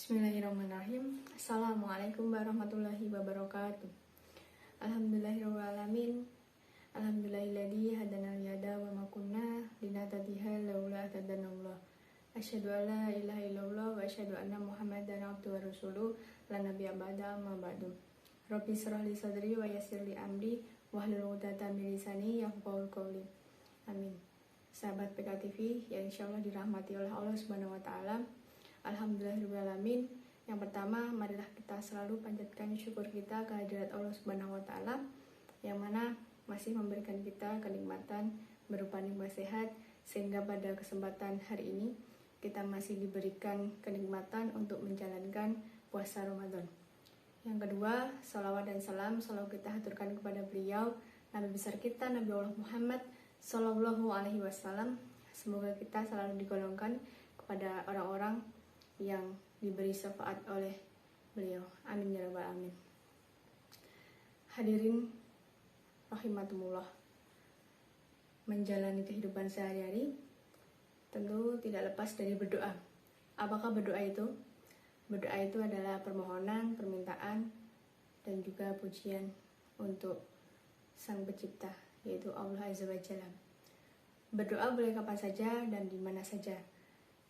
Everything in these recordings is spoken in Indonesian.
Bismillahirrahmanirrahim. Assalamualaikum warahmatullahi wabarakatuh. Alhamdulillahirrahmanirrahim. Alhamdulillahilladzi hadana liyada wa ma kunna linahtadiya laula an hadanallah. Asyhadu an la ilaha illallah wa asyhadu anna Muhammadan abduhu wa rasuluh la nabiyya ba'da amma ba'du. Rabbi shrah li sadri wa yassir li amri wahlul 'uqdatam min lisani yafqahu qawli. Amin. Sahabat PKTV yang insyaallah dirahmati oleh Allah Subhanahu wa taala. Alhamdulillahirrahmanirrahim. Yang pertama, marilah kita selalu panjatkan syukur kita kehadirat Allah Subhanahu wa taala yang mana masih memberikan kita kenikmatan berupa nikmat sehat, sehingga pada kesempatan hari ini kita masih diberikan kenikmatan untuk menjalankan puasa Ramadan. Yang kedua, salawat dan salam selalu kita haturkan kepada beliau, Nabi besar kita, Nabi Allah Muhammad Sallallahu Alaihi Wasallam. Semoga kita selalu digolongkan kepada orang-orang yang diberi syafaat oleh beliau. Amin ya rabbal alamin. Hadirin rahimakumullah, menjalani kehidupan sehari-hari tentu tidak lepas dari berdoa. Apakah berdoa itu? Berdoa itu adalah permohonan, permintaan, dan juga pujian untuk Sang Pencipta, yaitu Allah Azza wa Jalla. Berdoa boleh kapan saja dan di mana saja.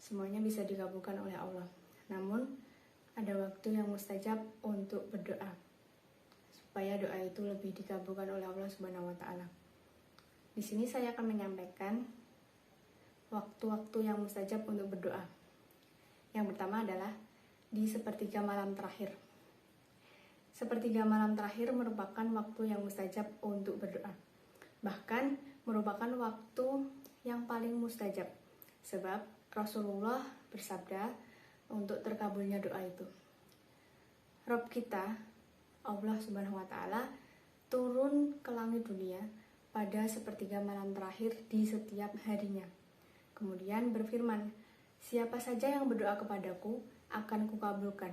Semuanya bisa dikabulkan oleh Allah. Namun, ada waktu yang mustajab untuk berdoa, supaya doa itu lebih dikabulkan oleh Allah Subhanahu wa taala. Di sini saya akan menyampaikan waktu-waktu yang mustajab untuk berdoa. Yang pertama adalah di sepertiga malam terakhir. Sepertiga malam terakhir merupakan waktu yang mustajab untuk berdoa. Bahkan merupakan waktu yang paling mustajab. Sebab Rasulullah bersabda untuk terkabulnya doa itu. Rabb kita, Allah Subhanahu wa taala, turun ke langit dunia pada sepertiga malam terakhir di setiap harinya. Kemudian berfirman, siapa saja yang berdoa kepadaku akan kukabulkan.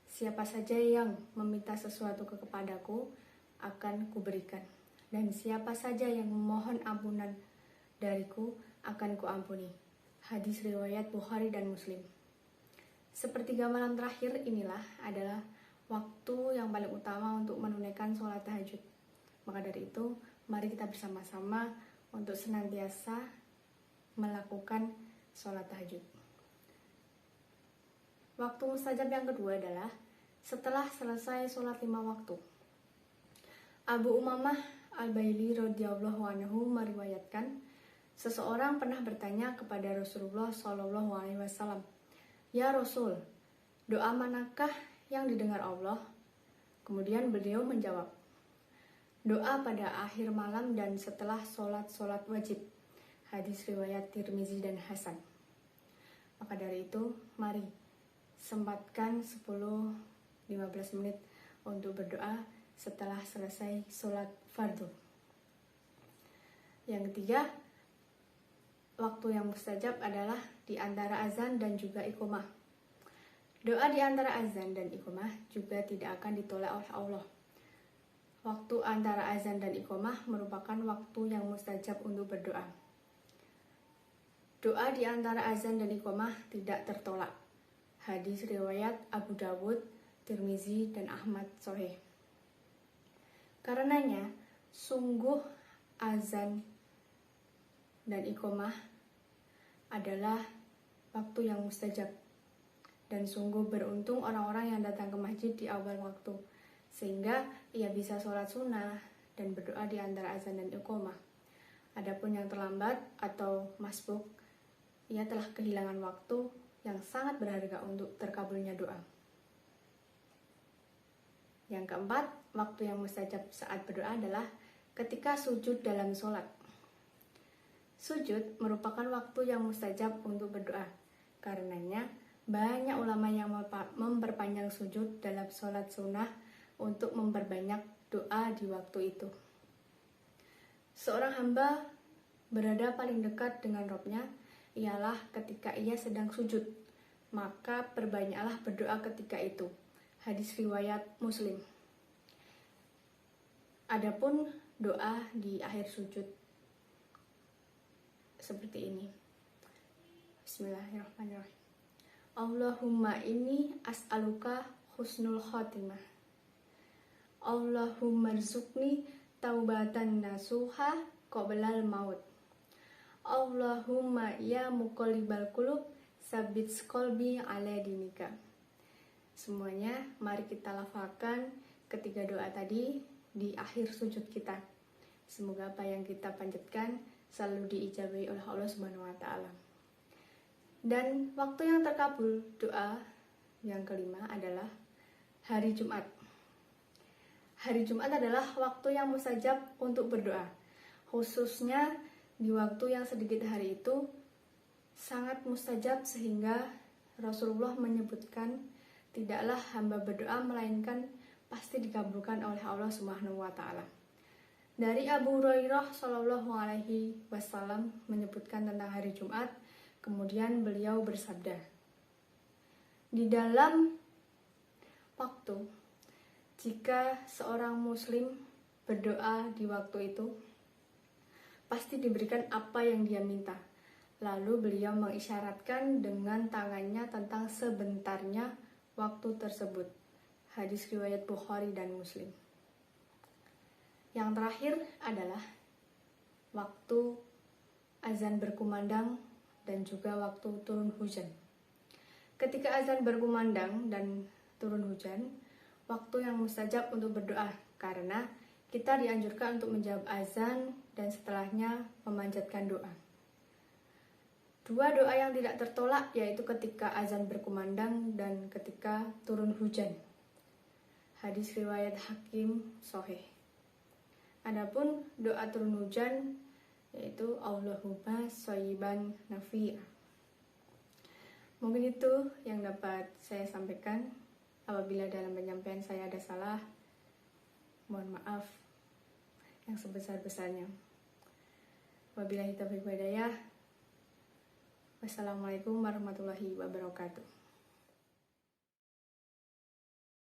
Siapa saja yang meminta sesuatu kepadaku akan kuberikan. Dan siapa saja yang memohon ampunan dariku akan kuampuni. Hadis riwayat Bukhari dan Muslim. Sepertiga malam terakhir inilah adalah waktu yang paling utama untuk menunaikan sholat tahajud. Maka dari itu, mari kita bersama-sama untuk senantiasa melakukan sholat tahajud. Waktu mustajab yang kedua adalah setelah selesai sholat 5 waktu. Abu Umamah Al-Baili radhiyallahu anhu meriwayatkan, seseorang pernah bertanya kepada Rasulullah Shallallahu Alaihi Wasallam, ya Rasul, doa manakah yang didengar Allah? Kemudian beliau menjawab, doa pada akhir malam dan setelah sholat wajib. Hadis riwayat Tirmizi dan Hasan. Maka dari itu, mari sempatkan 10-15 menit untuk berdoa setelah selesai sholat fardu. Yang ketiga, waktu yang mustajab adalah di antara azan dan juga iqamah. Doa di antara azan dan iqamah juga tidak akan ditolak oleh Allah. Waktu antara azan dan iqamah merupakan waktu yang mustajab untuk berdoa. Doa di antara azan dan iqamah tidak tertolak. Hadis riwayat Abu Dawud, Tirmizi, dan Ahmad Sahih. Karenanya, sungguh azan dan iqamah adalah waktu yang mustajab, dan sungguh beruntung orang-orang yang datang ke masjid di awal waktu, sehingga ia bisa sholat sunnah dan berdoa di antara azan dan iqamah. Adapun yang terlambat atau masbuk, ia telah kehilangan waktu yang sangat berharga untuk terkabulnya doa. Yang keempat, waktu yang mustajab saat berdoa adalah ketika sujud dalam sholat. Sujud merupakan waktu yang mustajab untuk berdoa. Karenanya, banyak ulama yang memperpanjang sujud dalam sholat sunnah untuk memperbanyak doa di waktu itu. Seorang hamba berada paling dekat dengan Rabb-nya ialah ketika ia sedang sujud. Maka perbanyaklah berdoa ketika itu. Hadis riwayat Muslim. Adapun doa di akhir sujud seperti ini. Bismillahirrahmanirrahim. Allahumma inni as'aluka husnul khotimah. Allahumma rzuqni taubatan nasuha qoblal maut. Allahumma ya muqallibal qulub sabit qalbi ala dinika. Semuanya mari kita lafalkan ketiga doa tadi di akhir sujud kita. Semoga apa yang kita panjatkan selalu diijabahi oleh Allah Subhanahu wa taala. Dan waktu yang terkabul doa yang kelima adalah hari Jumat. Hari Jumat adalah waktu yang mustajab untuk berdoa. Khususnya di waktu yang sedikit hari itu sangat mustajab sehingga Rasulullah menyebutkan tidaklah hamba berdoa melainkan pasti dikabulkan oleh Allah Subhanahu wa taala. Dari Abu Hurairah Shallallahu alaihi wasallam menyebutkan tentang hari Jumat, kemudian beliau bersabda, di dalam waktu jika seorang muslim berdoa di waktu itu, pasti diberikan apa yang dia minta. Lalu beliau mengisyaratkan dengan tangannya tentang sebentarnya waktu tersebut. Hadis riwayat Bukhari dan Muslim. Yang terakhir adalah waktu azan berkumandang dan juga waktu turun hujan. Ketika azan berkumandang dan turun hujan, waktu yang mustajab untuk berdoa karena kita dianjurkan untuk menjawab azan dan setelahnya memanjatkan doa. Dua doa yang tidak tertolak yaitu ketika azan berkumandang dan ketika turun hujan. Hadis riwayat Hakim Sahih. Adapun doa turun hujan yaitu Allahumma shayyiban nafi'a. Mungkin itu yang dapat saya sampaikan. Apabila dalam penyampaian saya ada salah, mohon maaf yang sebesar-besarnya. Wabillahi taufiq wal hidayah. Wassalamualaikum warahmatullahi wabarakatuh.